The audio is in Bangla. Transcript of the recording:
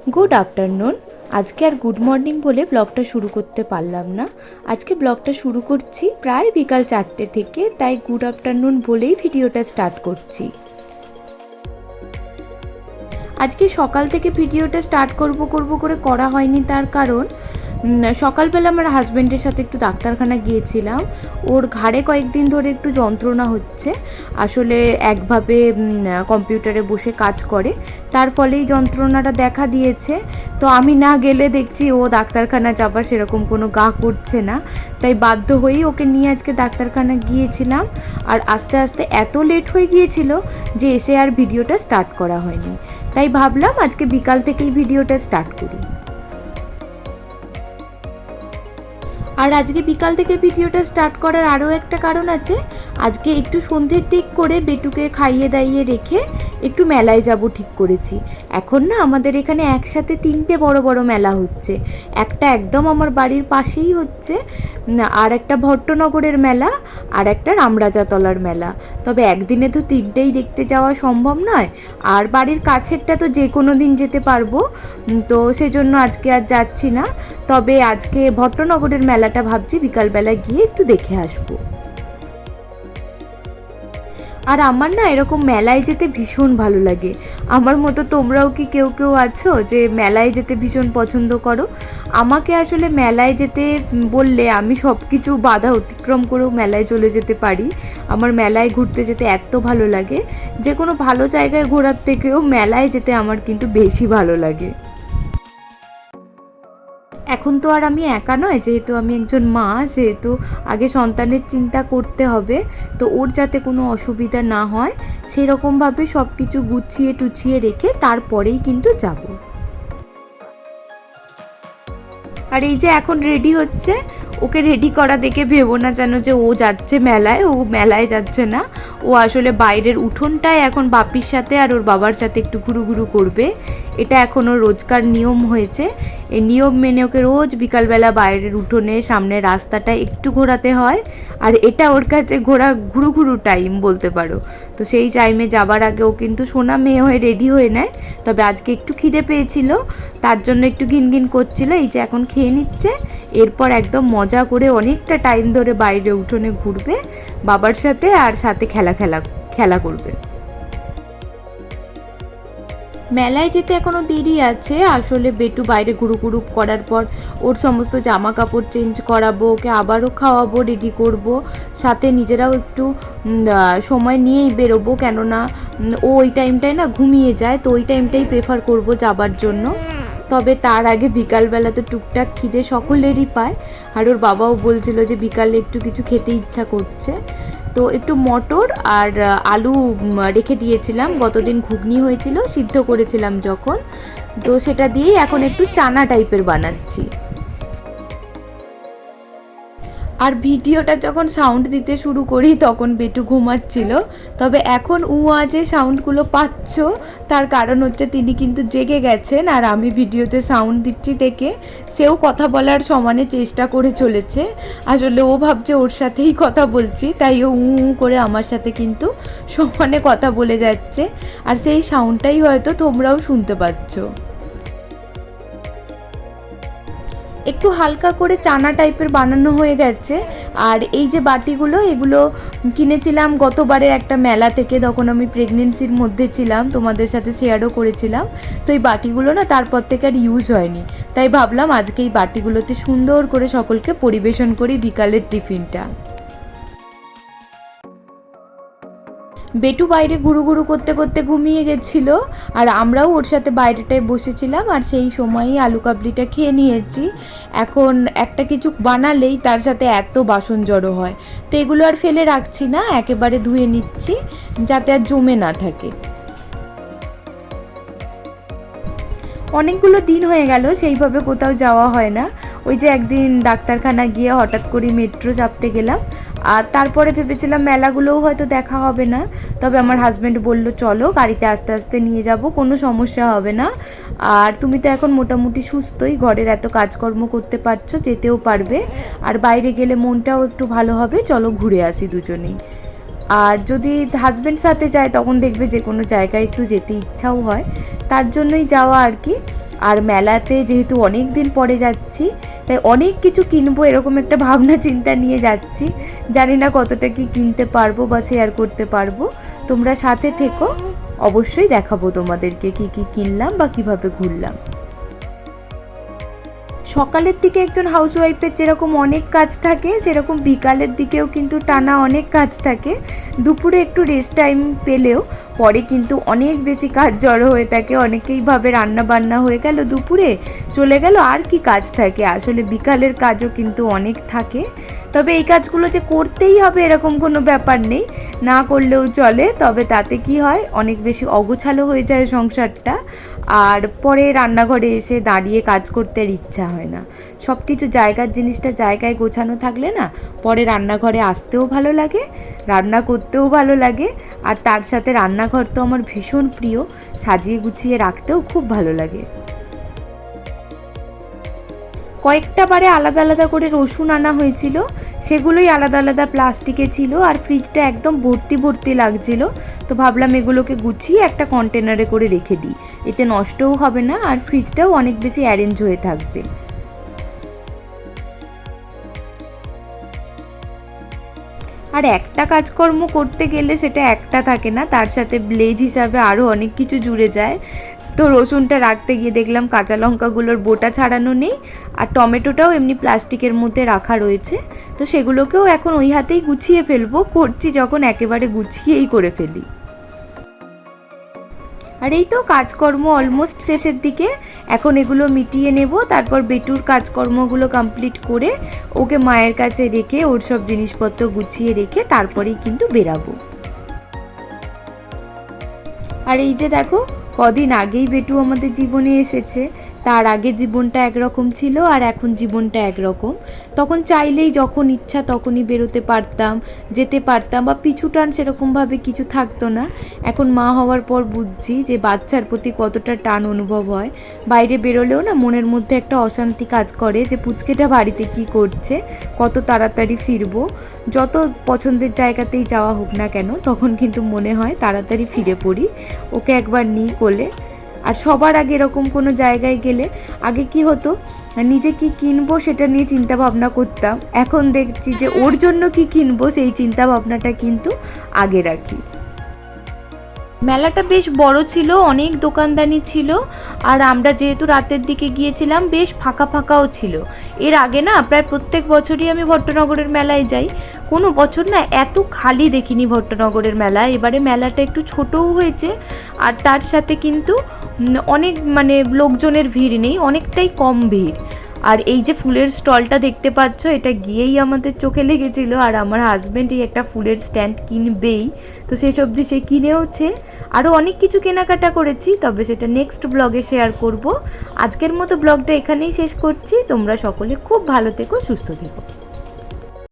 Good afternoon. आज के गुड मर्निंग बोले ब्लगटा शुरू करते पारलाम ना। आज के ब्लगटा शुरू करছি प्राय बिकाल 4টে থেকে, তাই गुड आफ्टरनून बोलेই ভিডিওটা স্টার্ট করছি। আজকে সকাল থেকে ভিডিওটা স্টার্ট করব করে করা হয়নি, তার কারণ সকালবেলা আমার হাজব্যান্ডের সাথে একটু ডাক্তারখানা গিয়েছিলাম। ওর ঘাড়ে কয়েকদিন ধরে একটু যন্ত্রণা হচ্ছে, আসলে একভাবে কম্পিউটারে বসে কাজ করে, তার ফলেই যন্ত্রণাটা দেখা দিয়েছে। তো আমি না গেলে দেখছি ও ডাক্তারখানা যাবার সেরকম কোনো গা করছে না, তাই বাধ্য হয়েই ওকে নিয়ে আজকে ডাক্তারখানা গিয়েছিলাম। আর আস্তে আস্তে এত লেট হয়ে গিয়েছিল যে এসে আর ভিডিওটা স্টার্ট করা হয়নি, তাই ভাবলাম আজকে বিকাল থেকেই ভিডিওটা স্টার্ট করি। আর আজকে বিকাল থেকে ভিডিওটা স্টার্ট করার আরও একটা কারণ আছে। আজকে একটু সন্ধ্যের দিক করে বেটুকে খাইয়ে দাইয়ে রেখে একটু মেলায় যাব ঠিক করেছি। এখন না আমাদের এখানে একসাথে 3টে বড় বড় মেলা হচ্ছে। একটা একদম আমার বাড়ির পাশেই হচ্ছে, আর একটা ভট্টনগরের মেলা, আর একটা রামরাজাতলার মেলা। তবে একদিনে তো 3টেই দেখতে যাওয়া সম্ভব নয়, আর বাড়ির কাছেরটা তো যে কোনো দিন যেতে পারবো, তো সেজন্য আজকে আর যাচ্ছি না। তবে আজকে ভট্টনগরের মেলাটা ভাবছি বিকালবেলা গিয়ে একটু দেখে আসবো। আর আমার না এরকম মেলায় যেতে ভীষণ ভালো লাগে। আমার মতো তোমরাও কি কেউ কেউ আছো যে মেলায় যেতে ভীষণ পছন্দ করো? আমাকে আসলে মেলায় যেতে বললে আমি সব কিছু বাধা অতিক্রম করেও মেলায় চলে যেতে পারি। আমার মেলায় ঘুরতে যেতে এত ভালো লাগে, যে কোনো ভালো জায়গায় ঘোরার থেকেও মেলায় যেতে আমার কিন্তু বেশি ভালো লাগে। এখন তো আর আমি একা নয়, যেহেতু আমি একজন মা, সেহেতু আগে সন্তানের চিন্তা করতে হবে। তো ওর যাতে কোনো অসুবিধা না হয় সেরকমভাবে সব কিছু গুছিয়ে টুছিয়ে রেখে তারপরেই কিন্তু যাব। আর এই যে এখন রেডি হচ্ছে, ওকে রেডি করা দেখে ভেবো না যেন যে ও যাচ্ছে মেলায়। ও মেলায় যাচ্ছে না, ও আসলে বাইরের উঠোনটায় এখন বাপির সাথে আর ওর বাবার সাথে একটু ঘুরু করবে। এটা এখন ওর রোজকার নিয়ম হয়েছে। এই নিয়ম মেনে ওকে রোজ বিকালবেলা বাইরের উঠোনে সামনে রাস্তাটা একটু ঘোরাতে হয়, আর এটা ওর কাছে ঘুরু টাইম বলতে পারো। তো সেই টাইমে যাবার আগে ও কিন্তু সোনা মেয়ে হয়ে রেডি হয়ে নেয়। তবে আজকে একটু খিদে পেয়েছিল, তার জন্য একটু ঘিনঘিন করছিল। এই যে এখন খেয়ে নিচ্ছে, এরপর একদম মজা করে অনেকটা টাইম ধরে বাইরে উঠোনে ঘুরবে বাবার সাথে, আর সাথে খেলা করবে। মেলায় যেতে এখনও দেরি আছে। আসলে বেটু বাইরে ঘুরু করার পর ওর সমস্ত জামা কাপড় চেঞ্জ করাবো, ওকে আবারও খাওয়াবো, রেডি করব, সাথে নিজেরাও একটু সময় নিয়েই বেরোবো, কেননা ও ওই টাইমটায় না ঘুমিয়ে যায়, তো ওই টাইমটাই প্রেফার করব যাবার জন্য। তবে তার আগে বিকালবেলা তো টুকটাক খিদে সকলেরই পায়, আর ওর বাবাও বলছিল যে বিকালে একটু কিছু খেতে ইচ্ছা করছে। তো একটু মটর আর আলু রেখে দিয়েছিলাম, গতদিন ঘুগনি হয়েছিল, সিদ্ধ করেছিলাম যখন, তো সেটা দিয়েই এখন একটু চানা টাইপের বানাচ্ছি। আর ভিডিওটা যখন সাউন্ড দিতে শুরু করি তখন বেটু ঘুমাচ্ছিল। তবে এখন যে সাউন্ডগুলো পাচ্ছ তার কারণ হচ্ছে তিনি কিন্তু জেগে গেছেন, আর আমি ভিডিওতে সাউন্ড দিচ্ছি দেখে সেও কথা বলার সমানে চেষ্টা করে চলেছে। আসলে ও ভাবছে ওর সাথেই কথা বলছি, তাই ও করে আমার সাথে কিন্তু সমানে কথা বলে যাচ্ছে, আর সেই সাউন্ডটাই হয়তো তোমরাও শুনতে পাচ্ছ। একটু হালকা করে চানা টাইপের বানানো হয়ে গেছে। আর এই যে বাটিগুলো, এগুলো কিনেছিলাম গতবারের একটা মেলা থেকে, তখন আমি প্রেগনেন্সির মধ্যে ছিলাম, তোমাদের সাথে শেয়ারও করেছিলাম। তো এই বাটিগুলো না তারপর থেকে আর ইউজ হয়নি, তাই ভাবলাম আজকে এই বাটিগুলোতে সুন্দর করে সকলকে পরিবেশন করি বিকালের টিফিনটা। বেটু বাইরে ঘুরু করতে ঘুমিয়ে গেছিল, আর আমরাও ওর সাথে বাইরেটায় বসেছিলাম, আর সেই সময়ই আলু কাবলিটা খেয়ে নিয়েছি। এখন একটা কিছু বানালেই তার সাথে এত বাসন জড়ো হয়, তো এগুলো আর ফেলে রাখছি না, একেবারে ধুয়ে নিচ্ছি যাতে আর জমে না থাকে। অনেকগুলো দিন হয়ে গেল সেইভাবে কোথাও যাওয়া হয় না। ওই যে একদিন ডাক্তারখানা গিয়ে হঠাৎ করে মেট্রো চাপতে গেলাম, আর তারপরে ভেবেছিলাম মেলাগুলোও হয়তো দেখা হবে না। তবে আমার হাজব্যান্ড বলল চলো, গাড়িতে আস্তে আস্তে নিয়ে যাব, কোনো সমস্যা হবে না। আর তুমি তো এখন মোটামুটি সুস্থই, ঘরের এত কাজকর্ম করতে পারছো, যেতেও পারবে, আর বাইরে গেলে মনটাও একটু ভালো হবে, চলো ঘুরে আসি দুজনেই। আর যদি হাজব্যান্ড সাথে যায় তখন দেখবে যে কোনো জায়গায় একটু যেতে ইচ্ছাও হয়, তার জন্যই যাওয়া আর কি। আর মেলাতে যেহেতু অনেক দিন পরে যাচ্ছি, তাই অনেক কিছু কিনবো এরকম একটা ভাবনা চিন্তা নিয়ে যাচ্ছি। জানি না কতটা কি কিনতে পারবো বা শেয়ার করতে পারবো, তোমরা সাথে থেকো, অবশ্যই দেখাবো তোমাদেরকে কি কি কিনলাম বা কিভাবে ঘুরলাম। সকালের দিকে একজন হাউসওয়াইফের যেরকম অনেক কাজ থাকে, সেরকম বিকালের দিকেও কিন্তু টানা অনেক কাজ থাকে। দুপুরে একটু রেস্ট টাইম পেলেও পরে কিন্তু অনেক বেশি কাজ জড়ো হয়ে থাকে। অনেকেই ভাবে রান্না বান্না হয়ে গেল, দুপুরে চলে গেল, আর কি কাজ থাকে। আসলে বিকালের কাজও কিন্তু অনেক থাকে। তবে এই কাজগুলো যে করতেই হবে এরকম কোনো ব্যাপার নেই, না করলেও চলে। তবে তাতে কি হয়, অনেক বেশি অগোছালো হয়ে যায় সংসারটা, আর পরে রান্নাঘরে এসে দাঁড়িয়ে কাজ করতে আর ইচ্ছা হয় না। সব কিছু জায়গার জিনিসটা জায়গায় গোছানো থাকলে না, পরে রান্নাঘরে আসতেও ভালো লাগে, রান্না করতেও ভালো লাগে। আর তার সাথে রান্নাঘর তো আমার ভীষণ প্রিয়, সাজিয়ে গুছিয়ে রাখতেও খুব ভালো লাগে। কয়েকটা বারে আলাদা আলাদা করে রসুন আনা হয়েছিল, সেগুলোই আলাদা আলাদা প্লাস্টিকে ছিল, আর ফ্রিজটা একদম ভর্তি ভর্তি লাগছিল। তো ভাবলাম এগুলোকে গুছিয়ে একটা কন্টেনারে করে রেখে দিই, এতে নষ্টও হবে না আর ফ্রিজটাও অনেক বেশি অ্যারেঞ্জ হয়ে থাকবে। আর একটা কাজকর্ম করতে গেলে সেটা একটা থাকে না, তার সাথে ব্লেজ হিসাবে আরও অনেক কিছু জুড়ে যায়। তো রসুনটা রাখতে গিয়ে দেখলাম কাঁচা লঙ্কাগুলোর বোটা ছাড়ানো নেই, আর টমেটোটাও এমনি প্লাস্টিকের মধ্যে রাখা রয়েছে। তো সেগুলোকেও এখন ওই হাতেই গুছিয়ে ফেলবো, করছি যখন একেবারে গুছিয়েই করে ফেলি। আর এই তো কাজকর্ম অলমোস্ট শেষের দিকে, এখন এগুলো মিটিয়ে নেব, তারপর বেটুর কাজকর্মগুলো কমপ্লিট করে ওকে মায়ের কাছে রেখে, ওর সব জিনিসপত্র গুছিয়ে রেখে তারপরেই কিন্তু বেরাবো। আর এই যে দেখো, কদিন আগেই বেটু আমাদের জীবনে এসেছে। তার আগে জীবনটা একরকম ছিল আর এখন জীবনটা একরকম। তখন চাইলেই যখন ইচ্ছা তখনই বেরোতে পারতাম, যেতে পারতাম, বা পিছুটান সেরকমভাবে কিছু থাকতো না। এখন মা হওয়ার পর বুঝছি যে বাচ্চার প্রতি কতটা টান অনুভব হয়। বাইরে বেরোলেও না মনের মধ্যে একটা অশান্তি কাজ করে যে পুচকেটা বাড়িতে কি করছে, কত তাড়াতাড়ি ফিরবো। যত পছন্দের জায়গাতেই যাওয়া হোক না কেন, তখন কিন্তু মনে হয় তাড়াতাড়ি ফিরে পড়ি, ওকে একবার নিই কোলে। আর সবার আগে এরকম কোনো জায়গায় গেলে আগে কি হতো, নিজে কি কিনবো সেটা নিয়ে চিন্তা ভাবনা করতাম, এখন দেখছি যে ওর জন্য কি কিনবো সেই চিন্তা ভাবনাটা কিন্তু আগে রাখি। মেলাটা বেশ বড় ছিল, অনেক দোকানদানি ছিল, আর আমরা যেহেতু রাতের দিকে গিয়েছিলাম বেশ ফাঁকা ফাঁকাও ছিল। এর আগে না প্রায় প্রত্যেক বছরই আমি ভট্টনগরের মেলায় যাই, কোনো বছর না এত খালি দেখিনি ভট্টনগরের মেলা। এবারে মেলাটা একটু ছোটও হয়েছে, আর তার সাথে কিন্তু অনেক লোকজনের ভিড় নেই, অনেকটাই কম ভিড়। আর এই যে ফুলের স্টলটা দেখতে পাচ্ছ, এটা গিয়েই আমাদের চোখে লেগেছিল, আর আমার হাজব্যান্ড এই একটা ফুলের স্ট্যান্ড কিনবেই, তো সেই সবজি সে কিনেওছে। আরও অনেক কিছু কেনাকাটা করেছি, তবে সেটা নেক্সট ব্লগে শেয়ার করব। আজকের মতো ব্লগটা এখানেই শেষ করছি। তোমরা সকলে খুব ভালো থেকো, সুস্থ থেকো।